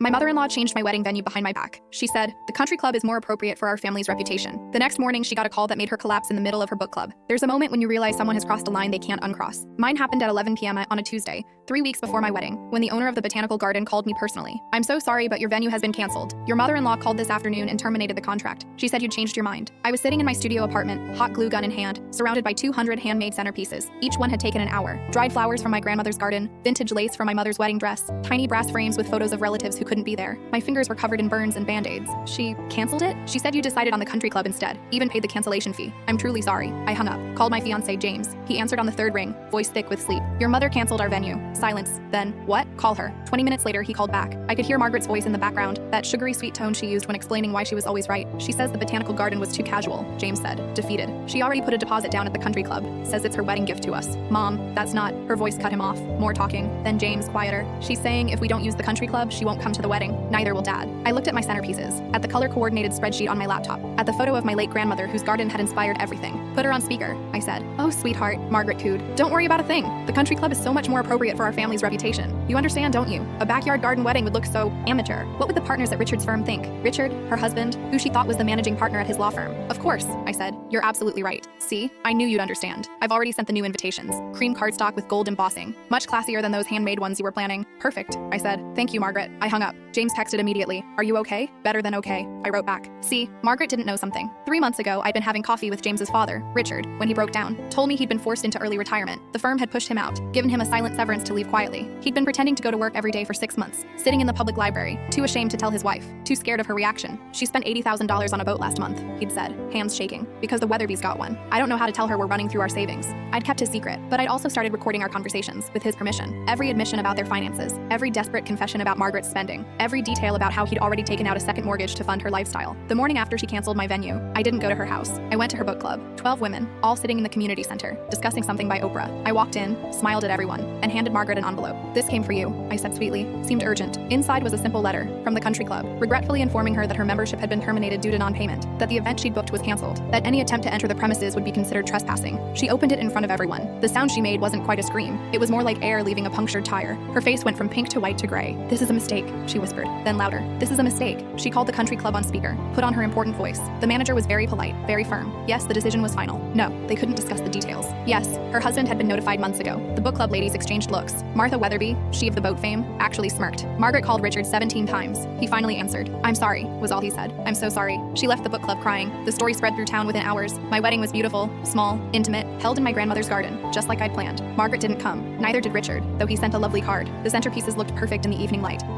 My mother-in-law changed my wedding venue behind my back. She said, "The country club is more appropriate for our family's reputation." The next morning, she got a call that made her collapse in the middle of her book club. There's a moment when you realize someone has crossed a line they can't uncross. Mine happened at 11 p.m. on a Tuesday, 3 weeks before my wedding, when the owner of the botanical garden called me personally. "I'm so sorry, but your venue has been canceled. Your mother-in-law called this afternoon and terminated the contract. She said you'd changed your mind." I was sitting in my studio apartment, hot glue gun in hand, surrounded by 200 handmade centerpieces. Each one had taken an hour. Dried flowers from my grandmother's garden, vintage lace from my mother's wedding dress, tiny brass frames with photos of relatives who couldn't be there. My fingers were covered in burns and band-aids. "She canceled it? She said you decided on the country club instead, even paid the cancellation fee. I'm truly sorry." I hung up, called my fiancé James. He answered on the third ring, voice thick with sleep. "Your mother canceled our venue." Silence. Then, "What? Call her." 20 minutes later, he called back. I could hear Margaret's voice in the background, that sugary sweet tone she used when explaining why she was always right. "She says the botanical garden was too casual," James said, defeated. "She already put a deposit down at the country club. Says it's her wedding gift to us." "Mom, that's not..." Her voice cut him off. More talking. Then James, quieter. "She's saying if we don't use the country club, she won't come to the wedding. Neither will Dad." I looked at my centerpieces, at the color-coordinated spreadsheet on my laptop, at the photo of my late grandmother whose garden had inspired everything. "Put her on speaker," I said. "Oh, sweetheart," Margaret cooed. "Don't worry about a thing. The country club is so much more appropriate for our family's reputation. You understand, don't you? A backyard garden wedding would look so amateur. What would the partners at Richard's firm think?" Richard, her husband, who she thought was the managing partner at his law firm. "Of course," I said. "You're absolutely right. See? I knew you'd understand. I've already sent the new invitations. Cream cardstock with gold embossing. Much classier than those handmade ones you were planning." "Perfect," I said. "Thank you, Margaret." I hung up. James texted immediately. "Are you okay?" "Better than okay," I wrote back. See, Margaret didn't know something. 3 months ago, I'd been having coffee with James's father, Richard, when he broke down. Told me he'd been forced into early retirement. The firm had pushed him out, given him a silent severance to leave quietly. He'd been pretending to go to work every day for 6 months, sitting in the public library, too ashamed to tell his wife, too scared of her reaction. "She spent $80,000 on a boat last month," he'd said, hands shaking, "because the Weatherbys got one. I don't know how to tell her we're running through our savings." I'd kept his secret, but I'd also started recording our conversations, with his permission. Every admission about their finances, every desperate confession about Margaret's spending, every detail about how he'd already taken out a second mortgage to fund her lifestyle. The morning after she canceled my venue, I didn't go to her house. I went to her book club. 12 women, all sitting in the community center, discussing something by Oprah. I walked in, smiled at everyone, and handed Margaret an envelope. "This came for you," I said sweetly. Seemed urgent. Inside was a simple letter from the country club, regretfully informing her that her membership had been terminated due to non-payment, that the event she'd booked was canceled, that any attempt to enter the premises would be considered trespassing. She opened it in front of everyone. The sound she made wasn't quite a scream. It was more like air leaving a punctured tire. Her face went from pink to white to gray. "This is a mistake," she whispered. Then louder. "This is a mistake." She called the country club on speaker, put on her important voice. The manager was very polite, very firm. Yes, the decision was final. No, they couldn't discuss the details. Yes, her husband had been notified months ago. The book club ladies exchanged looks. Martha Weatherby, she of the boat fame, actually smirked. Margaret called Richard 17 times. He finally answered. "I'm sorry," was all he said. "I'm so sorry." She left the book club crying. The story spread through town within hours. My wedding was beautiful, small, intimate, held in my grandmother's garden, just like I'd planned. Margaret didn't come. Neither did Richard, though he sent a lovely card. The centerpieces looked perfect in the evening light.